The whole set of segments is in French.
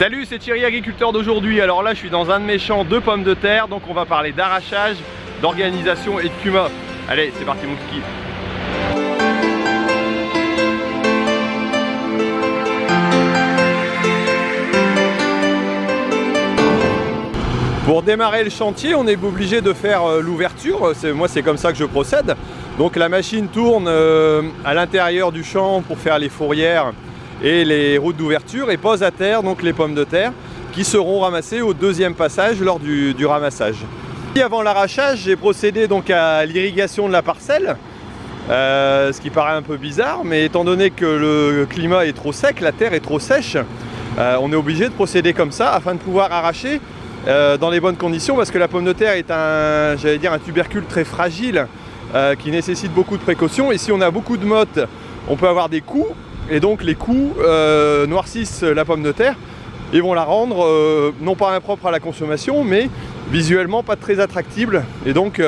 Salut, c'est Thierry, agriculteur d'aujourd'hui. Alors là, je suis dans un de mes champs de pommes de terre, donc on va parler d'arrachage, d'organisation et de CUMA. Allez, c'est parti mon kiki. Pour démarrer le chantier, on est obligé de faire l'ouverture. Moi, c'est comme ça que je procède. Donc la machine tourne à l'intérieur du champ pour faire les fourrières et les routes d'ouverture et pose à terre donc les pommes de terre qui seront ramassées au deuxième passage lors du ramassage. Et avant l'arrachage, j'ai procédé donc à l'irrigation de la parcelle, ce qui paraît un peu bizarre, mais étant donné que le climat est trop sec, la terre est trop sèche, on est obligé de procéder comme ça afin de pouvoir arracher dans les bonnes conditions, parce que la pomme de terre est un tubercule très fragile qui nécessite beaucoup de précautions, et si on a beaucoup de mottes, on peut avoir des coups. Et donc les coups noircissent la pomme de terre et vont la rendre non pas impropre à la consommation, mais visuellement pas très attractive. Et donc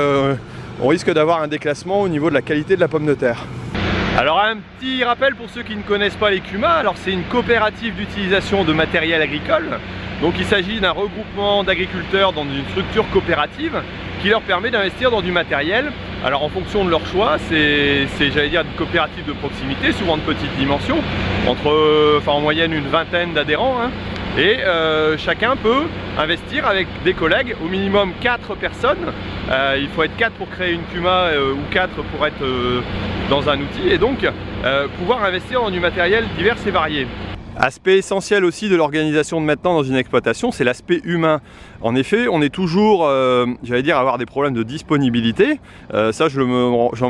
on risque d'avoir un déclassement au niveau de la qualité de la pomme de terre. Alors un petit rappel pour ceux qui ne connaissent pas les CUMA, alors c'est une coopérative d'utilisation de matériel agricole. Donc il s'agit d'un regroupement d'agriculteurs dans une structure coopérative qui leur permet d'investir dans du matériel. Alors en fonction de leur choix, c'est j'allais dire une coopérative de proximité, souvent de petite dimension, en moyenne une vingtaine d'adhérents, hein. Et chacun peut investir avec des collègues, au minimum 4 personnes. Il faut être 4 pour créer une CUMA ou 4 pour être dans un outil, et donc pouvoir investir dans du matériel divers et varié. Aspect essentiel aussi de l'organisation de maintenant dans une exploitation, c'est l'aspect humain. En effet, on est toujours, avoir des problèmes de disponibilité. Ça, j'en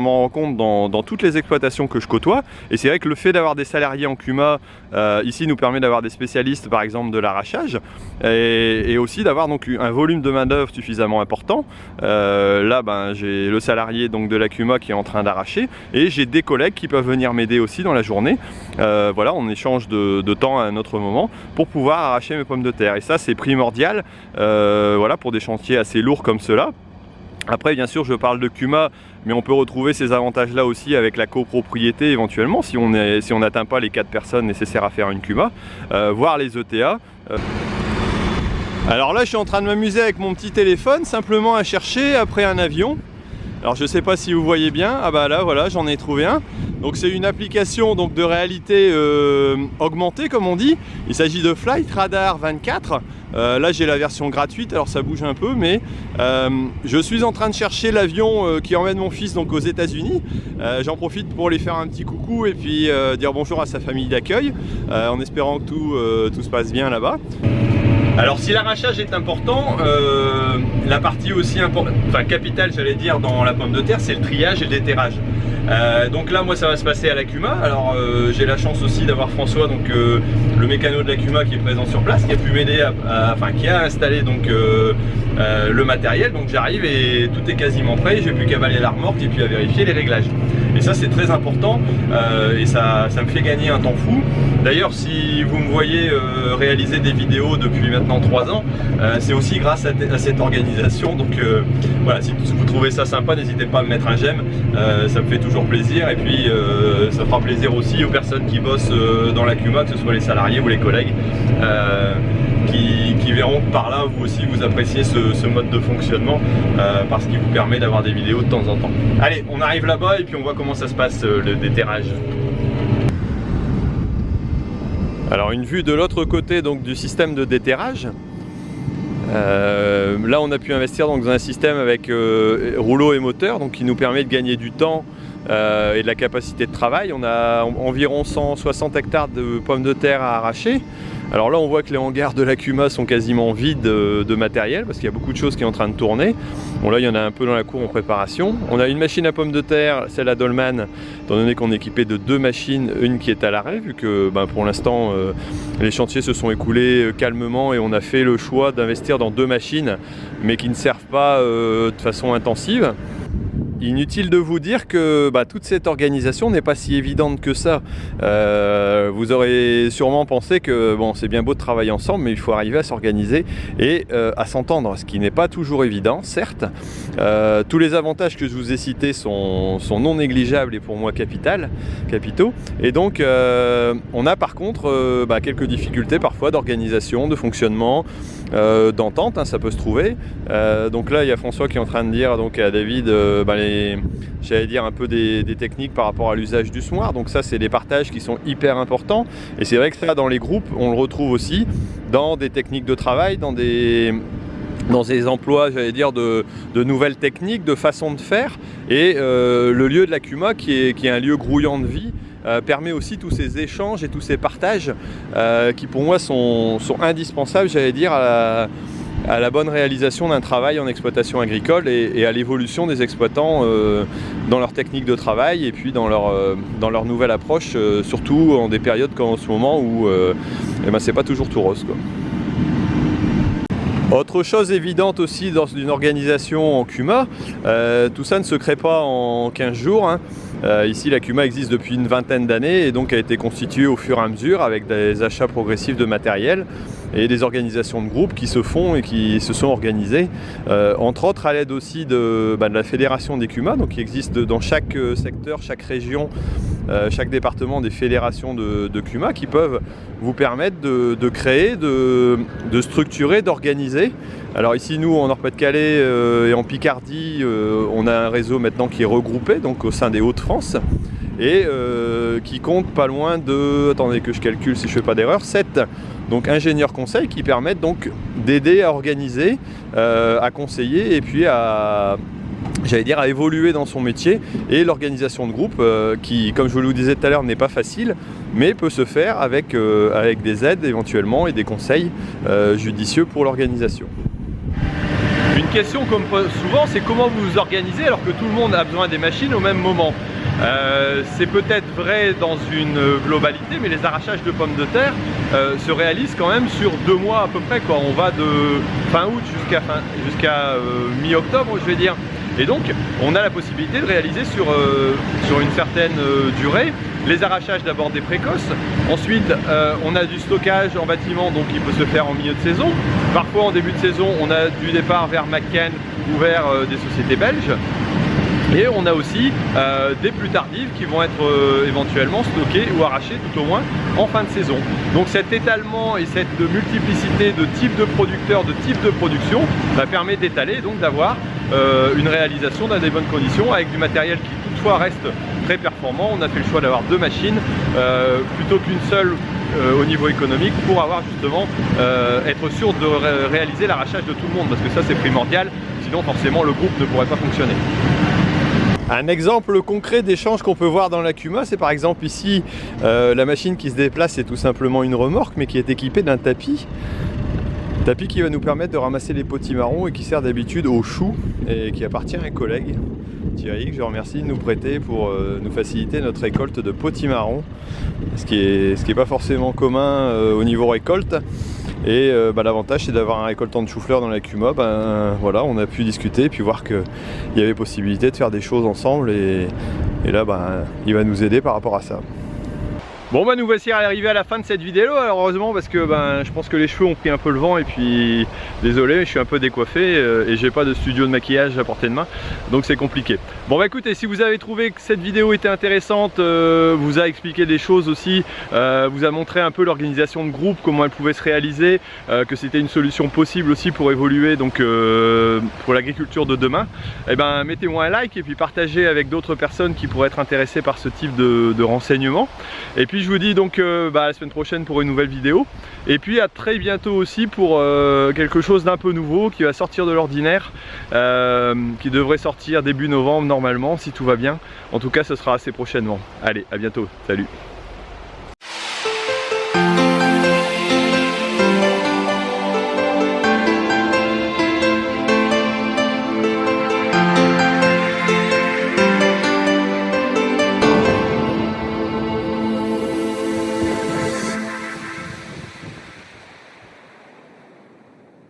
m'en rends compte dans toutes les exploitations que je côtoie. Et c'est vrai que le fait d'avoir des salariés en CUMA, ici, nous permet d'avoir des spécialistes, par exemple, de l'arrachage, et aussi d'avoir donc un volume de main-d'œuvre suffisamment important. Là, j'ai le salarié donc de la CUMA qui est en train d'arracher, et j'ai des collègues qui peuvent venir m'aider aussi dans la journée. Voilà, on échange de temps à un autre moment pour pouvoir arracher mes pommes de terre. Et ça, c'est primordial. Voilà, pour des chantiers assez lourds comme cela. Après, bien sûr, je parle de CUMA, mais on peut retrouver ces avantages-là aussi avec la copropriété éventuellement, si on n'atteint pas les 4 personnes nécessaires à faire une CUMA, voire les ETA. Alors là, je suis en train de m'amuser avec mon petit téléphone, simplement à chercher après un avion. Alors je ne sais pas si vous voyez bien, ah bah là voilà, j'en ai trouvé un. Donc c'est une application donc, de réalité augmentée comme on dit. Il s'agit de Flight Radar 24. Là j'ai la version gratuite, alors ça bouge un peu, mais je suis en train de chercher l'avion qui emmène mon fils donc, aux États-Unis. J'en profite pour lui faire un petit coucou et puis dire bonjour à sa famille d'accueil, en espérant que tout se passe bien là-bas. Alors si l'arrachage est important, la partie aussi capitale j'allais dire dans la pomme de terre, c'est le triage et le déterrage. Donc là moi ça va se passer à la CUMA. Alors j'ai la chance aussi d'avoir François, donc le mécano de la CUMA qui est présent sur place, qui a pu m'aider qui a installé donc le matériel. Donc j'arrive et tout est quasiment prêt, j'ai plus qu'à balayer la remorque et puis à vérifier les réglages. Et ça c'est très important et ça me fait gagner un temps fou. D'ailleurs si vous me voyez réaliser des vidéos depuis maintenant 3 ans, c'est aussi grâce à cette organisation. Donc voilà, si vous trouvez ça sympa, n'hésitez pas à me mettre un j'aime, ça me fait toujours plaisir. Et puis ça fera plaisir aussi aux personnes qui bossent dans la CUMA, que ce soit les salariés ou les collègues, qui verront que par là vous aussi vous appréciez ce mode de fonctionnement, parce qu'il vous permet d'avoir des vidéos de temps en temps. Allez, on arrive là-bas et puis on voit comment ça se passe le déterrage. Alors une vue de l'autre côté donc du système de déterrage. Là on a pu investir donc, dans un système avec rouleau et moteur, donc qui nous permet de gagner du temps et de la capacité de travail. On a environ 160 hectares de pommes de terre à arracher. Alors là on voit que les hangars de la CUMA sont quasiment vides de matériel, parce qu'il y a beaucoup de choses qui sont en train de tourner. Bon là il y en a un peu dans la cour en préparation. On a une machine à pommes de terre, celle à Dolman, étant donné qu'on est équipé de 2 machines, une qui est à l'arrêt, vu que pour l'instant les chantiers se sont écoulés calmement et on a fait le choix d'investir dans 2 machines, mais qui ne servent pas de façon intensive. Inutile de vous dire que toute cette organisation n'est pas si évidente que ça. Vous aurez sûrement pensé que bon, c'est bien beau de travailler ensemble, mais il faut arriver à s'organiser et à s'entendre, ce qui n'est pas toujours évident, certes. Tous les avantages que je vous ai cités sont non négligeables et pour moi capitaux. Et donc on a par contre quelques difficultés parfois d'organisation, de fonctionnement, d'entente, hein, ça peut se trouver. Donc là il y a François qui est en train de dire donc à David j'allais dire un peu des techniques par rapport à l'usage du soir. Donc ça c'est des partages qui sont hyper importants et c'est vrai que ça dans les groupes on le retrouve aussi dans des techniques de travail, dans des emplois, j'allais dire, de nouvelles techniques, de façons de faire. Et le lieu de la CUMA qui est un lieu grouillant de vie permet aussi tous ces échanges et tous ces partages qui pour moi sont indispensables, j'allais dire, à la bonne réalisation d'un travail en exploitation agricole et à l'évolution des exploitants dans leur technique de travail et puis dans leur nouvelle approche, surtout en des périodes comme en ce moment où c'est pas toujours tout rose, quoi. Autre chose évidente aussi dans une organisation en CUMA, tout ça ne se crée pas en 15 jours. Hein. Ici la CUMA existe depuis une vingtaine d'années et donc a été constituée au fur et à mesure avec des achats progressifs de matériel et des organisations de groupes qui se font et qui se sont organisées, entre autres à l'aide aussi de la fédération des CUMA, donc qui existe dans chaque secteur, chaque région, chaque département des fédérations de CUMA qui peuvent vous permettre de créer, de structurer, d'organiser. Alors ici nous en Nord-Pas-de-Calais et en Picardie, on a un réseau maintenant qui est regroupé donc au sein des Hauts-de-France et qui compte pas loin de, attendez que je calcule si je fais pas d'erreur, 7 donc ingénieurs conseils qui permettent donc d'aider à organiser, à conseiller et puis à évoluer dans son métier. Et l'organisation de groupe qui, comme je vous le disais tout à l'heure, n'est pas facile mais peut se faire avec des aides éventuellement et des conseils judicieux pour l'organisation. Une question qu'on me pose souvent, c'est comment vous vous organisez alors que tout le monde a besoin des machines au même moment. C'est peut-être vrai dans une globalité, mais les arrachages de pommes de terre se réalisent quand même sur 2 mois à peu près, quoi. On va de fin août jusqu'à mi-octobre, je vais dire. Et donc, on a la possibilité de réaliser sur une certaine durée les arrachages d'abord des précoces. Ensuite, on a du stockage en bâtiment, donc il peut se faire en milieu de saison. Parfois, en début de saison, on a du départ vers McCann ou vers des sociétés belges. Et on a aussi des plus tardives qui vont être éventuellement stockées ou arrachées tout au moins en fin de saison. Donc cet étalement et cette multiplicité de types de producteurs, de types de production permet d'étaler, donc d'avoir une réalisation dans des bonnes conditions avec du matériel qui toutefois reste très performant. On a fait le choix d'avoir 2 machines plutôt qu'une seule au niveau économique pour avoir justement être sûr de réaliser l'arrachage de tout le monde parce que ça c'est primordial, sinon forcément le groupe ne pourrait pas fonctionner. Un exemple concret d'échange qu'on peut voir dans la CUMA, c'est par exemple ici la machine qui se déplace, c'est tout simplement une remorque mais qui est équipée d'un tapis. Tapis qui va nous permettre de ramasser les potimarrons et qui sert d'habitude aux choux et qui appartient à un collègue, Thierry, que je remercie de nous prêter pour nous faciliter notre récolte de potimarrons, ce qui est pas forcément commun au niveau récolte. Et l'avantage c'est d'avoir un récoltant de chou-fleur dans la CUMA. Voilà, on a pu discuter et puis voir qu'il y avait possibilité de faire des choses ensemble et là il va nous aider par rapport à ça. Bon nous voici arrivés à la fin de cette vidéo, alors heureusement parce que je pense que les cheveux ont pris un peu le vent et puis désolé je suis un peu décoiffé et j'ai pas de studio de maquillage à portée de main donc c'est compliqué. Bon écoutez, si vous avez trouvé que cette vidéo était intéressante, vous a expliqué des choses aussi, vous a montré un peu l'organisation de groupe, comment elle pouvait se réaliser, que c'était une solution possible aussi pour évoluer donc pour l'agriculture de demain, mettez-moi un like et puis partagez avec d'autres personnes qui pourraient être intéressées par ce type de renseignements. Et puis je vous dis donc la semaine prochaine pour une nouvelle vidéo et puis à très bientôt aussi pour quelque chose d'un peu nouveau qui va sortir de l'ordinaire, qui devrait sortir début novembre normalement si tout va bien. En tout cas ce sera assez prochainement. Allez, à bientôt, salut.